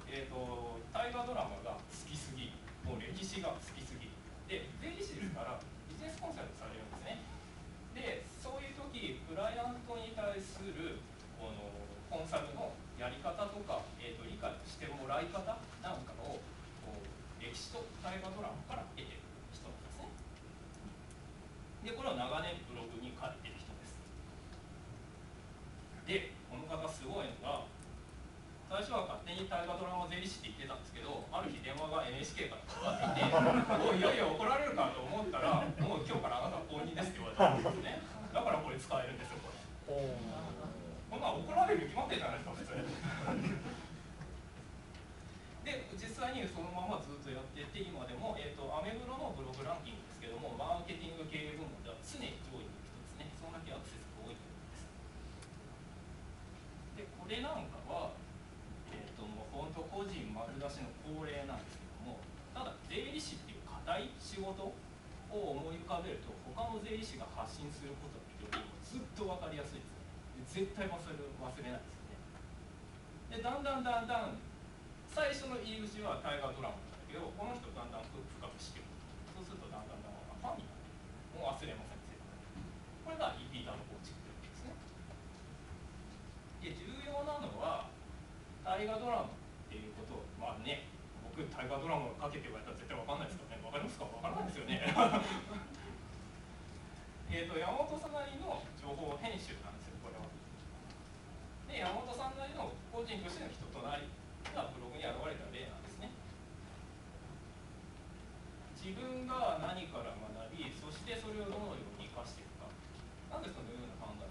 大河ドラマが好きすぎ、もう歴史が好きすぎで、税理士ですからビジネスコンサルされるんですね。でそういう時クライアントに対するこのコンサルのやり方とか、理解してもらい方なんかを歴史と大河ドラマから得てる人なんですね。でこれを長年ブログに書いてる人です。でこの方すごいのが、最初は勝手に大河ドラマ税理士って言ってたんですけど、ある日電話が NHK からかかってきて「おい、いやいや怒られるかと思ったら、もう今日からあなたは公認です」って言われたんですね。だからこれ使えるんですよ。こんなん怒られるに決まってるじゃないですか普通で実際にそのままずっとやってて、今でも、アメブロのブログランキングですけども、マーケティング経営部門では常に上位にいる人ですね。そんだけアクセスが多いということです。でこれなんかはもう本当個人丸出しの恒例なんですけども、ただ税理士っていう固い仕事を思い浮かべると、他の税理士が発信することよりずっと分かりやすいですよね。絶対忘れないですよね。でだんだん最初の入り口は大河ドラマなんだけど、この人だんだん深くしていく。そうするとだんだんファンになって、もう忘れません絶対。これがリピーターの構築ということですね。で重要なのは大河ドラマっていうことを、まあね、僕大河ドラマをかけて言われたら絶対分かんないですからね。分かりますか？分からないですよね山本さんなりの情報編集なんですよ、これは。で山本さんなりの個人としての人となりがブログに現れた例なんですね。自分が何から学び、そしてそれをどのように生かしていくか、なんでそのような考えっ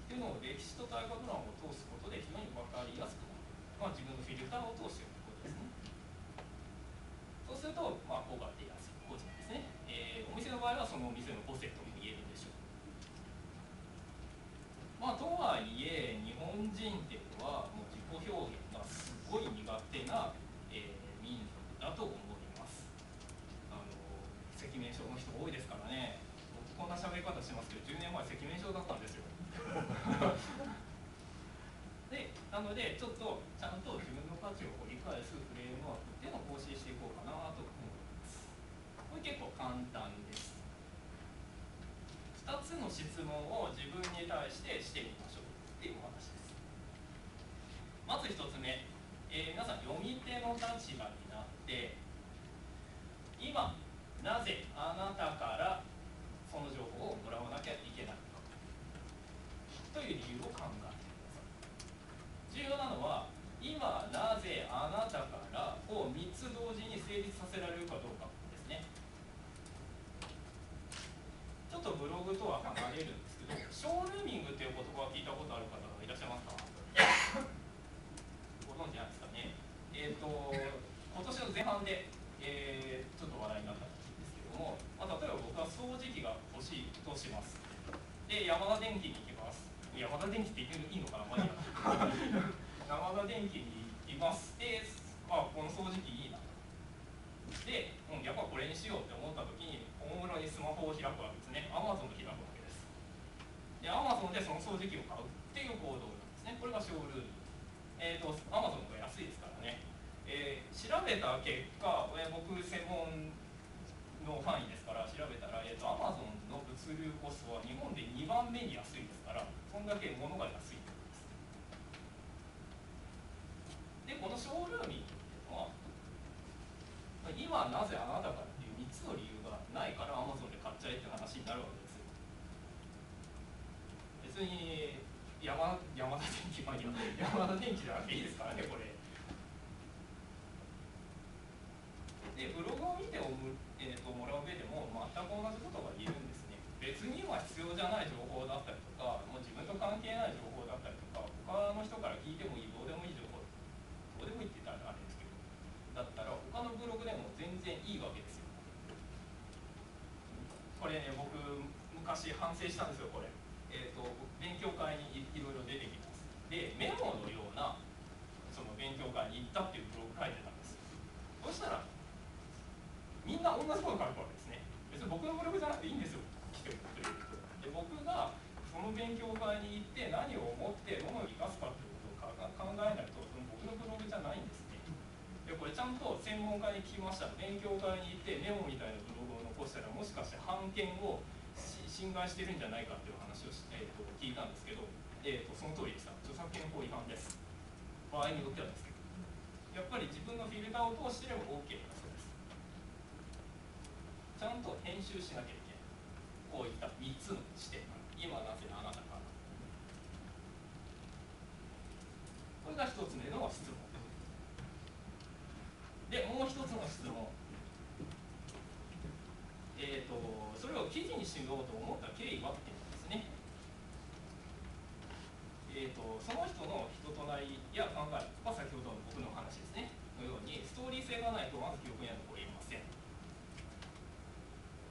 ていうのを歴史と大河ドラマを通すことで非常に分かりやすくなる、自分のフィルターを通していくことですね。そうすると、効果が出やすい個人ですね。お店の場合はそのお店の個性とも言えるでしょう。とはいえ日本人っていうのはもう自己表現がすごい苦手な、民族だと思います。赤面症の人多いですからね。僕こんな喋り方してますけど、10年前赤面症だったんですよでなのでちょっとちゃんと自分の価値を理解するフレームワークっていうのを更新していこうかなと思います。これ結構簡単です。2つの質問を自分に対してみましょうっていうお話です。まず1つ目、皆さん読み手の立場になって、今なぜあなたからその情報をもらわなきゃいけないのかという理由を考えてください。重要なのは今なぜあなたからを3つ同時に成立させられるかどうかですね。ちょっとブログとは離れるんですけど、ショールーミングっていう言葉を聞いたことある方がいらっしゃいますか？ご存知なんですかね。今年の前半で、ちょっと話題になったんですけども、例えば僕は掃除機が欲しいとします。でヤマダ電機に行きます。ヤマダ電機って言っていいのかな、ヤマダ電機に行きます。でこの掃除機いいなで、やっぱこれにしようって思った時におもむろにスマホを開くわけですね。Amazon を開くわけです。で Amazon でその掃除機を買うっていう行動なんですね。これがショールーム。Amazon の方が安いですからね。調べた結果、僕専門の範囲ですから調べたら、Amazon の物流コストは日本で2番目に安いですから、そんだけ物が安いということです。でこのショールーミングっていうのは、今なぜあなたからっていう3つの理由がないから Amazon で買っちゃえって話になるわけですよ。別にヤマダ電機、ヤマダ電機じゃなくていいですからね、これ。でブログを見てもらう上でも全く同じことが言えるんですね。別に今必要じゃない情報だったりとか、もう自分と関係ない情報だったりとか、他の人から聞いてもいい、どうでもいい情報、どうでもいいって言ったらあれですけど、だったら他のブログでも全然いいわけですよ。これね、僕昔反省したんですよ、これ。勉強会にいろいろ出てきます。でメモのようなその勉強会に行ったっていうブログ書いてたんです。そしたらみんな同じこと書くわけですね。別に僕のブログじゃなくていいんですよ、来てるということで。僕がその勉強会に行って何を思ってどのように生かすかということを考えないと、その僕のブログじゃないんですね。これちゃんと専門家に聞きました。勉強会に行ってメモみたいなブログを残したらもしかして版権を侵害してるんじゃないかっていう話を聞いたんですけど、その通りでした。著作権法違反です。場合によってはですけど、やっぱり自分のフィルターを通してれば OK だそうです。ちゃんと編集しなきゃいけない。こういった3つの視点、今なぜあなたか。これが1つ目の質問で、もう1つの質問、それを記事にしようと思った経緯はっていうことですね。その人の人となりや考えは先ほどの僕の話ですねのようにストーリー性がないとまず記憶には残りません。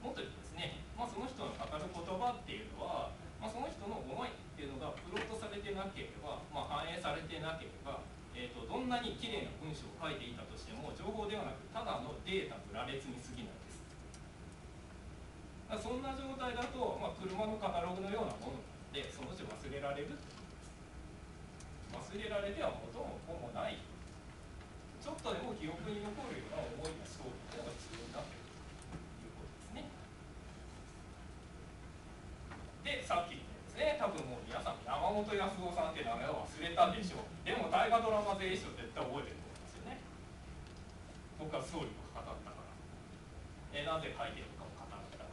もっと言うとですね、その人の語る言葉っていうのは、その人の思いっていうのがプロットされてなければ、反映されてなければ、どんなにきれいな文章を書いていたとしても情報ではなくただのデータの羅列に過ぎないです。そんな状態だと、車のカタログのようなものでそのうち忘れられる。忘れられては元も子もない。ちょっとでも記憶に残るような思いやストーリーというのが必要になっているということですね。で、さっき言ったですね、多分もう皆さん山本康夫さんって名前を忘れたでしょう。でも大河ドラマ税理士を絶対覚えてると思いますよね。僕はストーリーを語ったから。なぜ書いてるかを語ったから。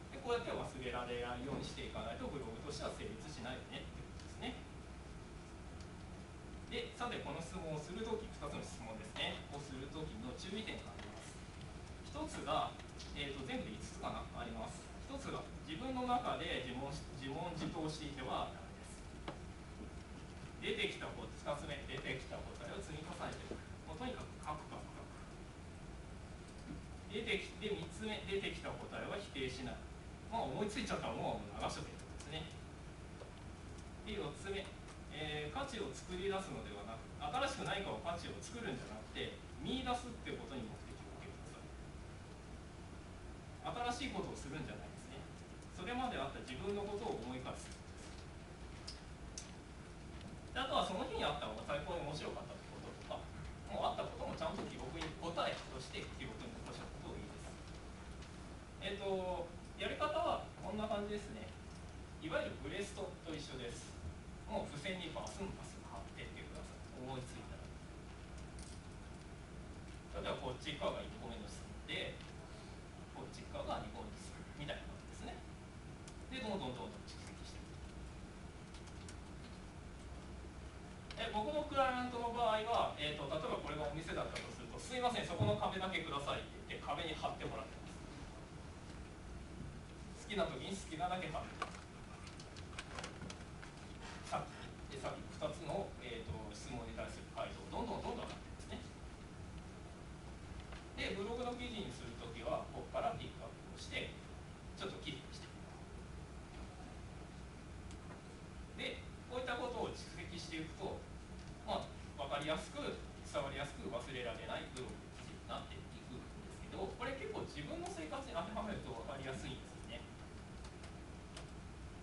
で、こうやって忘れられないようにしていかないとブログとしては成立しないよねってことですね。で、さてこの質問をするとき、2つの質問ですね、をするときの注意点があります。1つが、全部で5つかなあります。1つが自分の中で自問自答していてはダメです。出てきた2つ目、出てきた答えを積み重ねていく。もうとにかく書く。出てきて3つ目、出てきた答えは否定しない。思いついちゃったらもう流しとけってことですね。で、4つ目、価値を作り出すのではなく、新しく何かを価値を作るんじゃなくて見出すってことに目的を置けください。新しいことをするんじゃないですね。それまであった自分のことを思い返す。で、あとはその日にあったのが最高に面白かったってこととか、もうあったこともちゃんと記録に答えとして記録に残したことをいいです。やり方はこんな感じですね。いわゆるブレストと一緒です。もう付箋にバスンバスン貼ってってください。思いついたら。例えばこっち側が1個目の質問で、こっち側が2個目の質問みたいな感じですね。で、どんどん蓄積していく。僕のクライアントの場合は、例えばこれがお店だったとすると、すいません、そこの壁だけくださいって言って壁に貼ってもらってます。好きな時に好きなだけ貼って。さっき2つの、質問に対する回答をどんどん上がってるんですね。で、ブログの記事にするときはここからピックアップをしてちょっと記事にしていく。で、こういったことを蓄積していくと、分かりやすく伝わりやすく忘れられないブログの記事になっていくんですけど、これ結構自分の生活に当てはめると分かりやすいんですよね。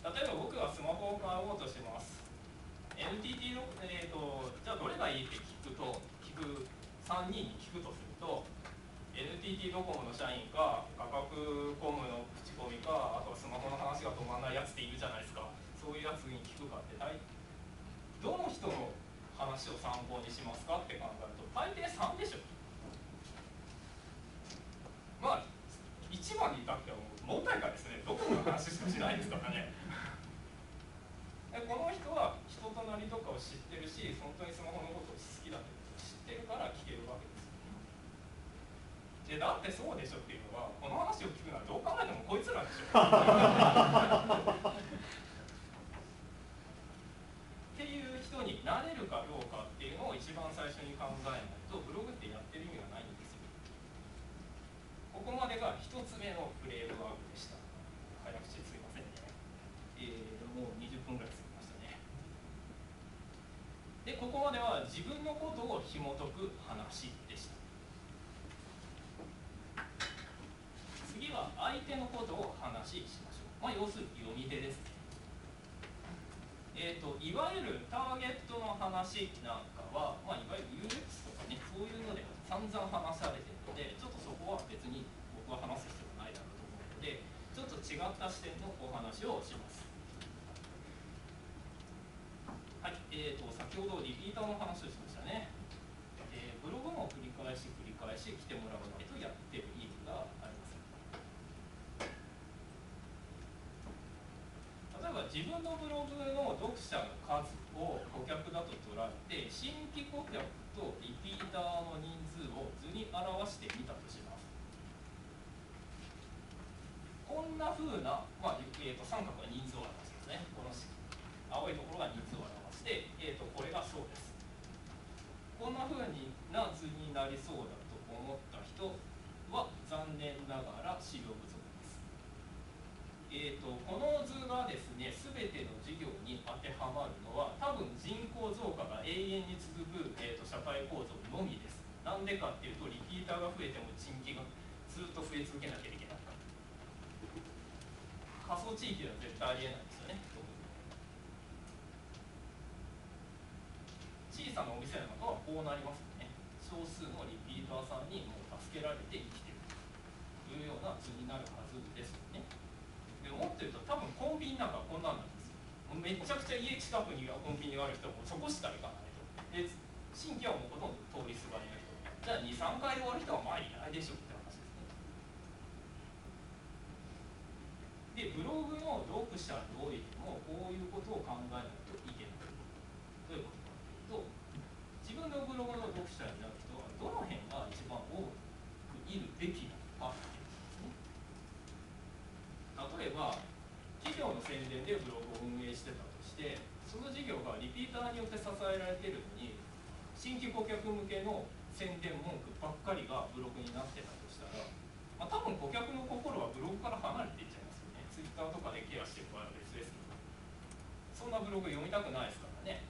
例えば僕はスマホを買おうとしてます。NTT の、じゃあどれがいいって3人に聞くとすると、 NTT ドコモの社員か価格コムの口コミか、あとはスマホの話が止まらないやつっているじゃないですか。そういうやつに聞くかってどの人の話を参考にしますかって考えると大抵3でしょ。1番に至ってはもう問題かですね、ドコモの話しかしないですからね。この人は人となりとかを知ってるし、本当にスマホのことを好きだって知ってるから聞けるわけですよ。だってそうでしょっていうのは、この話を聞くのはどう考えてもこいつらでしょっていう人になれるかどうかっていうのを一番最初に考えないとブログってやってる意味がないんですよ。ここまでが1つ目のフレームワークでした。早口すいませんね。もう20分ぐらい過ぎましたね。で、ここまでは自分のことを紐解く話でした。次は相手のことを話しましょう。要するに読み手ですね。いわゆるターゲットの話なんかは、いわゆる UX 視点のお話をします。はい、先ほどリピーターの話をしましたね。ブログも繰り返し来てもらわないとやってる意味がありません。例えば自分のブログの読者の数を顧客だと捉えて、新規顧客とリピーターの人数を図に表してみたとします。こんな風な、三角が人数を表してますね。この青いところが人数を表して、これがそうです。こんな風な図になりそうだと思った人は残念ながら資料不足です。この図がですね、全ての事業に当てはまるのは多分人口増加が永遠に続く、社会構造のみです。なんでかっていうと、リピーターが増えても人気がずっと増え続けなきゃいけないから。仮想地域では絶対ありえないですよね。小さなお店の中はこうなりますよね。少数のリピーターさんにもう助けられて生きているというような図になるはずですよね。でもっと言うと、多分コンビニなんかこんなんなんですよ。めちゃくちゃ家近くにはコンビニがある人もそこしか行かないと。で新規はもうほとんど通りすがりの人。じゃあ2、3回で終わる人はまあいないでしょって話ですね。でブログの読者においてもこういうことを考えないといけない。どういうことかというと、自分のブログの読者になる人はどの辺が一番多くいるべきなのかっていうことですね。例えば企業の宣伝でブログを運営してたとして、その事業がリピーターによって支えられているのに、新規顧客向けの宣伝文句ばっかりがブログになってたとしたら、多分顧客の心はブログから離れていっちゃいますよね。ツイッターとかでケアしていく場合は別ですけど、そんなブログ読みたくないですからね。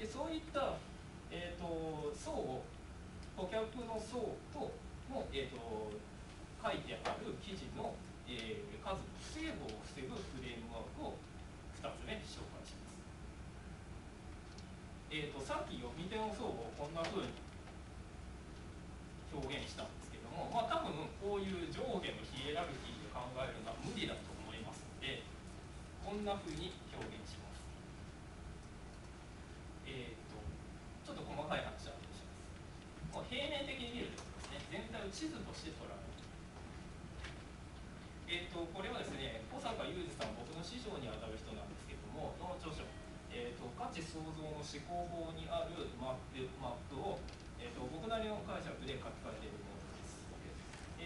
でそういった、層を、顧客の層との、書いてある記事の、数の不整合を防ぐフレームワークを2つ目紹介します。さっき読み手の層をこんな風に表現したんですけども、多分こういう上下のヒエラルキーで考えるのは無理だと思いますので、こんな風に表現します。ちょっと細かい話は後でします。もう平面的に見るとですね、全体を地図として捉える。これはですね、小坂雄二さん、僕の師匠にあたる人なんですけども、の著書、価値創造の思考法にあるマップを、僕なりの解釈で書き換えているものです。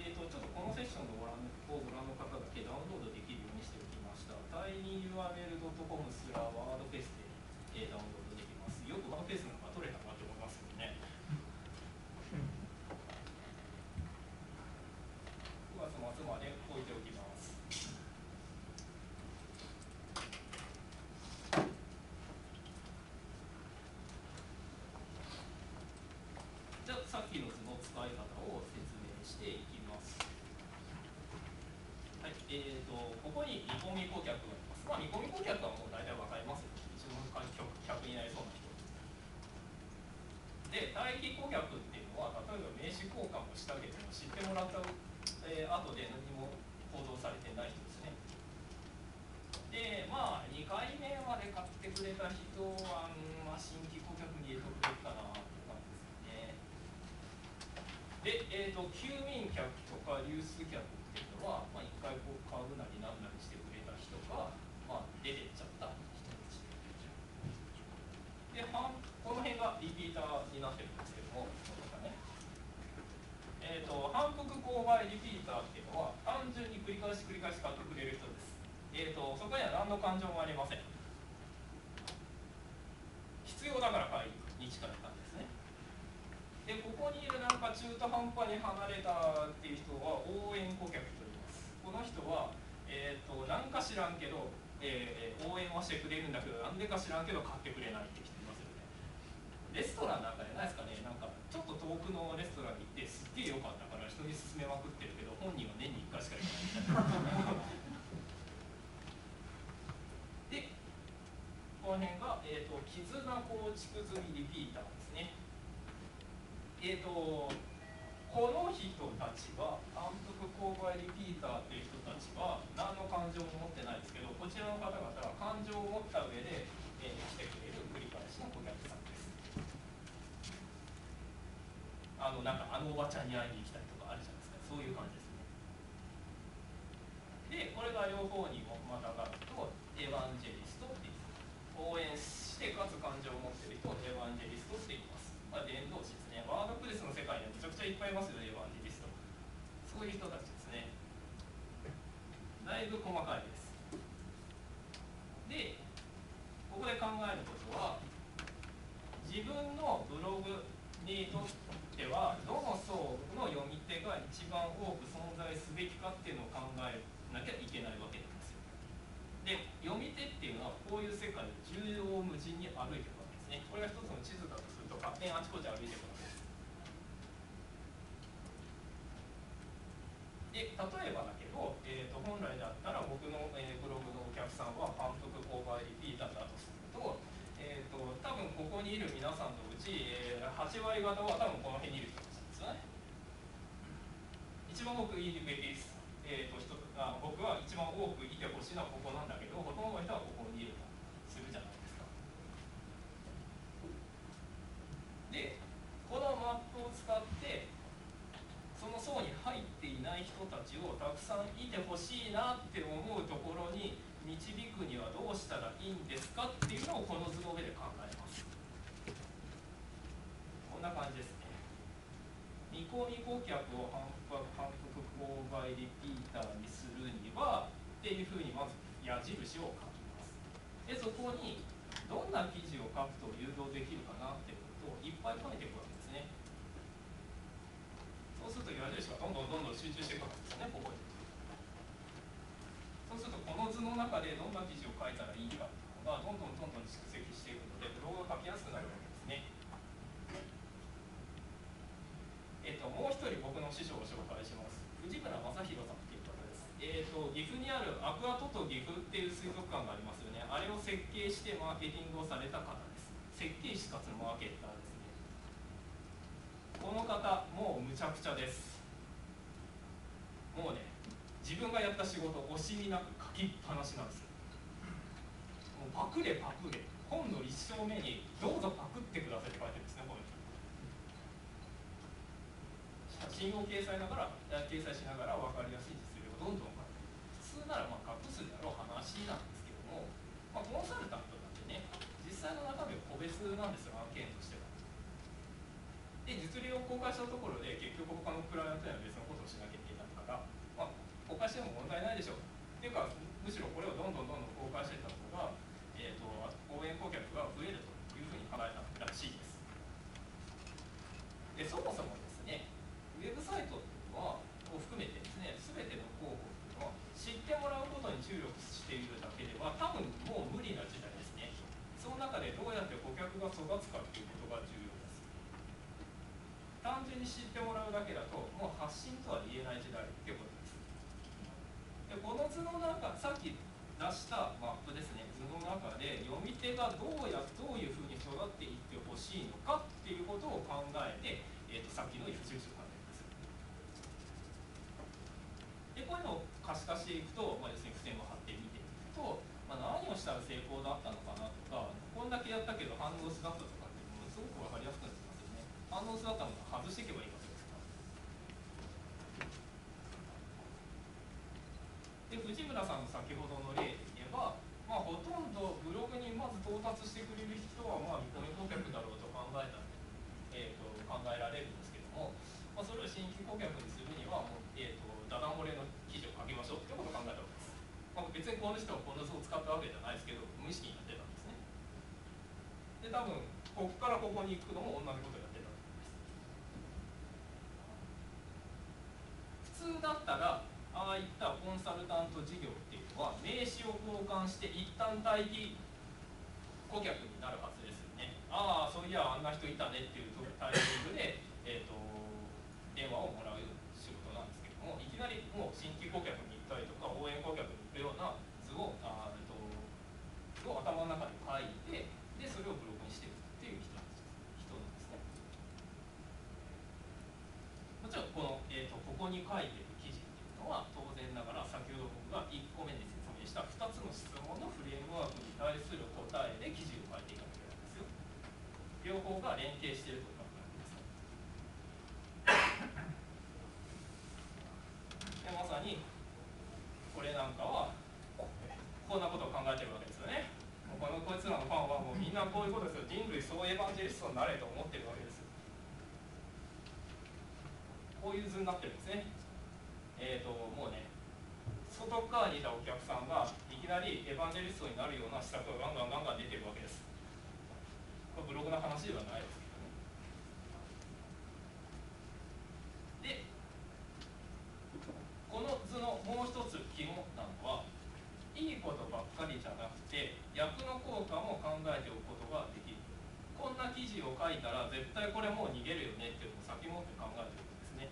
ちょっとこのセッションをご覧の方だけダウンロードできるようにしておきました。tinyurl.com/ワードフェスで、ダウンロードできます。よくワードフェスなんか取れたなと思いますけどね。9月末まで置いておきます。じゃあさっきの図の使い方を説明していきます。はい、ここに見込み顧客がいます。見込み顧客はもう大体分かりますよ。一番客になりそうな人。で、待機顧客っていうのは、例えば名刺交換をしたけども、知ってもらった、後で何も行動されてない人ですね。で、2回目まで買ってくれた人は、新規顧客に入れとくべきかなって感じですね。で、休眠客とか流出客っていうのは、1回こう買うなりなんなりしてくれた人が、出てっちゃった人たち。で、この辺がリピーターになってるんですけども、反復購買リピーターっていうのは単純に繰り返し買ってくれる人です。そこには何の感情もありません。必要だから買いに近い感じですね。で、ここにいる中途半端に離れたっていう人は応援顧客と言います。この人は、なんか知らんけど、応援はしてくれるんだけど、なんでか知らんけど買ってくれないって人いますよね。レストランなんかでないですかね。なんかちょっと遠くのレストランに行ってすっげえ良かったから人に勧めまくってるけど、本人は年に1回しか行かないみたいな。で、この辺が、絆構築済みリピーターですね。ほこの人たちは反復勾配リピーターっていう人たちは何の感情も持ってないですけど、こちらの方々は感情を持った上で、来てくれる繰り返しの顧客さんです。なんかおばちゃんに会いに行きたいとかあるじゃないですか、そういう感じですね。でこれが両方にもまたがるとエヴァンジェリストって言います。応援してかつ感情を持っている人をエヴァンジェリストって言います。伝道師ですね。ワードプレスの世界にはめちゃくちゃいっぱいいますよね、エヴァンジェリスト。そういう人たちですね。だいぶ細かいです。でここで考えることは、自分のブログにとってはどの層の読み手が一番多く存在すべきかっていうのを考えなきゃいけないわけなんですよ。で読み手っていうのはこういう世界を縦横無尽に歩いていくわけですね。これが一つの地図だとすると勝手にあちこち歩いていくわけです。で例えばだけど、本来だったら僕の、ブログのお客さんは反復購買リピーターだとすると、多分ここにいる皆さんのうち、8割方は多分この辺にいる人たちですよね。一番多くいるべき、僕は一番多くいてほしいのはここなんだけど、ほとんどの人はここにいるとするじゃないですか。でこのマップを使ってその層に入っていない人たちをたくさんいてほしいなって思うところに導くにはどうしたらいいんですかっていうのをこの図の上で考えます。こんな感じですね。見込み顧客を反復購買リピーターにするにはっていうふうにまず矢印を書きます。でそこにどんな記事を書くと誘導できるかなっていうことをいっぱい書いていくわけですね。そうすると矢印がどんどん集中していくわけですね、ここに。そうするとこの図の中でどんな記事を書いたらいいかっていうのがどんどん蓄積していくのでブログが書きやすくなるわけですね。もう一人僕の師匠を紹介します。藤村正宏さんっていう方です。岐阜にあるアクアトト岐阜っていう水族館がありますよね。あれを設計してマーケティングをされた方です。設計士かつのマーケッターですね。この方もうむちゃくちゃです。もうね、自分がやった仕事を惜しみなく書きっぱなしなんですよ。もうパクれパクれ、本の一章目にどうぞパクってくださいって書いてるんですね、この人。写真を掲載しながら分かりやすい実例をどんどん書いて、普通なら隠すであろう話なんですけども、コンサルタントなんでね、実際の中身は個別なんですよ、案件としては。で実例を公開したところで結局他のクライアントには別のことをしなきゃいけないから、公開しても問題ないでしょうっていうか、むしろこれをどんどん公開していった方が、応援顧客が増えるというふうに考えたらしいです。でそもそもですね、ウェブサイトっていうのはを含めてですね、全ての広報っていうのは知ってもらうことに注力しているだけでは多分もう無理な時代ですね。その中でどうやって顧客が育つかっていうことが重要です。単純に知ってもらうだけだともう発信とは言えない時代っていうことです。でこの図の中、さっき出したマップですね、図の中で読み手がどういうふうに育っていってほしいのかっていうことを考えて、さっきの矢印を考えます。でこういうのを可視化していくと、要するに付箋を貼ってみていくと、何をしたら成功だったのかなとか、こんだけやったけど反応薄だったとかっていうのもすごく分かりやすくなってますよね。反応薄だったものを外していけばいいわけですから。で藤村さんの先ほどの例で言えば、ほとんどブログにまず到達してくれる人は見込み顧客だろうと考えられるんですけども、それを新規顧客にするにはもう、ダダ漏れの記事を書きましょうということを考えたわけです。別にこの人はこの図を使ったわけじゃないですけど、無意識にやってたんですね。で多分ここからここに行くのも同じことをやってたと思います。普通だったらああいったコンサルタント事業っていうのは名刺を交換して一旦待機顧客になるはずですよね。ああそういやあんな人いたねっていうタイミングで、電話をもらう仕事なんですけども、いきなりもう新規顧客に行ったりとか応援顧客に行くような図を頭の中で書いて、でそれをブログにしていくっていう人なんですね。もちろん報が連携しているというわけです。でまさにこれなんかはこんなことを考えてるわけですよね。こいつらのファンはもうみんなこういうことですよ。人類総エヴァンジェリストになれと思ってるわけです。こういう図になってるんですね。もうね、外側にいたお客さんがいきなりエヴァンジェリストになるような施策がガンガン出てるわけです。これブログの話ではないですけどね。で、この図のもう一つ肝なのは、いいことばっかりじゃなくて逆の効果も考えておくことができる。こんな記事を書いたら絶対これもう逃げるよねっていうのを先もって考えておくんですね。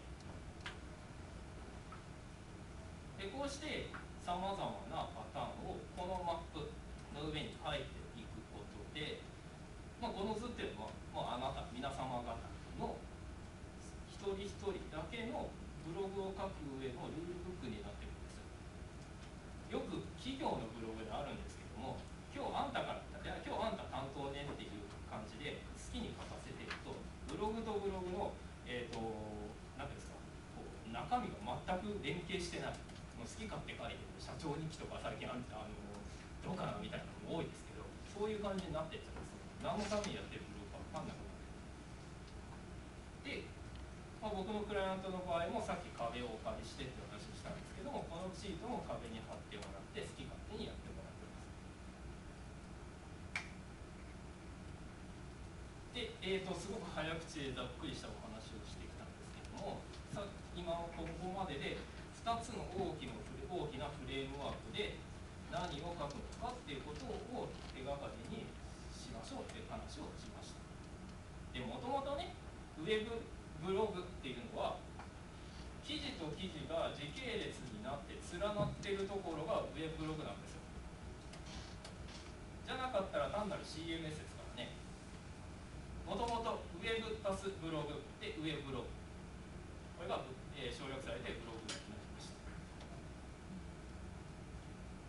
でこうしてさまざまなパターンをこのマップの上に書いていくことで、この図っていうのはもうあなた皆様方の一人一人だけのブログを書く上のルールブックになっているんですよ。よく企業のブログであるんですけども、今日あんた担当ねっていう感じで好きに書かせていると、ブログとブログの何ですか、中身が全く連携してない、もう好き勝手書いてる社長日記とか最近どうかなみたいなのも多いですけど、そういう感じになっていっちゃうんですよ。何のためにやってるブログか分かんなくなってで、僕のクライアントの場合もさっき壁をお借りしてって話をしたんですけども、このシートも壁に貼ってもらって好き勝手にやってもらってます。ですごく早口でざっくりしたお話をしてきたんですけども、今ここまでで2つの大きなフレームワークで何を書くのかっていうことを手がかりにしましょうっていう話をしました。でもともとね、ウェブブログっていうのは記事と記事が時系列になって連なっているところがウェブブログなんですよ。じゃなかったら単なる CMS ですからね。もともとウェブ足すブログでウェブブログ、これが、省略されてブログになりました。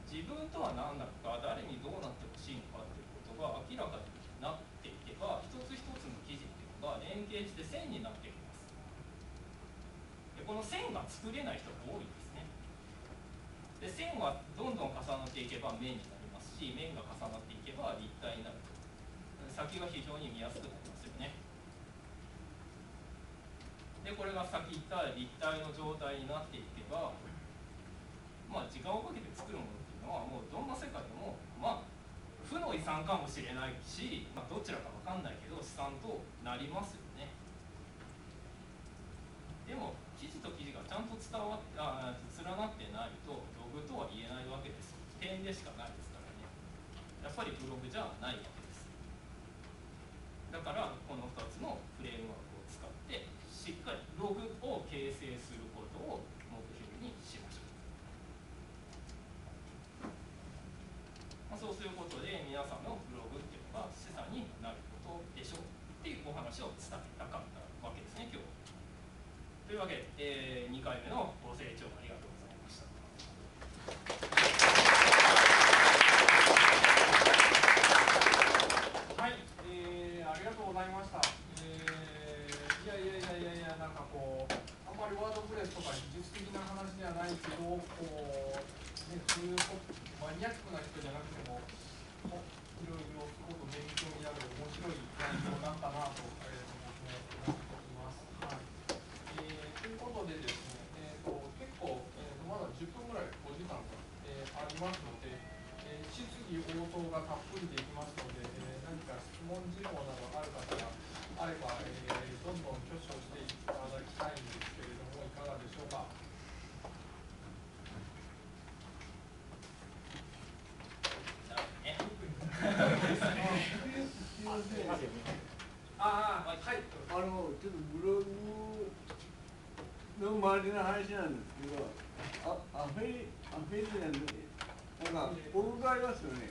自分とは何なのか、誰にどうなってほしいのかということが明らかになっていけば、一つ一つの記事っていうのが連携して線になっていきます。でこの線が作れない人が多いんですね。で線はどんどん重なっていけば面になりますし、面が重なっていけば立体になると、先が非常に見やすくなりますよね。でこれが先言った立体の状態になっていけば、時間をかけて作るものっていうのはもうどんな世界でも負の遺産かもしれないし、どちらか分かんないけど資産となりますよね。でも記事と記事がちゃんと連なってないとブログとは言えないわけです。点でしかないですからね。やっぱりブログじゃないわけです。だからこの2つのフレームワークを使ってしっかりブログを形成することを目標にしましょう。そうすることで皆さんのブログっていうのが資産になることでしょうっていうお話を伝えたかったわけですね、今日。というわけで、2回目のご清聴ありがとうございました。はい、ありがとうございました。なんかこう、あんまりワードプレスとか技術的な話じゃないけど、そういうマニアックな人じゃなくても、いろいろすごく勉強になる面白い内容なんだなと、僕も思っています。はい。ということでですね、結構、まだ10分ぐらいお時間が、ありますので、質疑応答がたっぷりできますので、何か質問事項などある方があれば、どんどん挙手をしていただきたいんですけれども、いかがでしょうか。はい、ちょっとブログの周りの話なんですけど、アフェリなんで、なんか、僕がありますよね。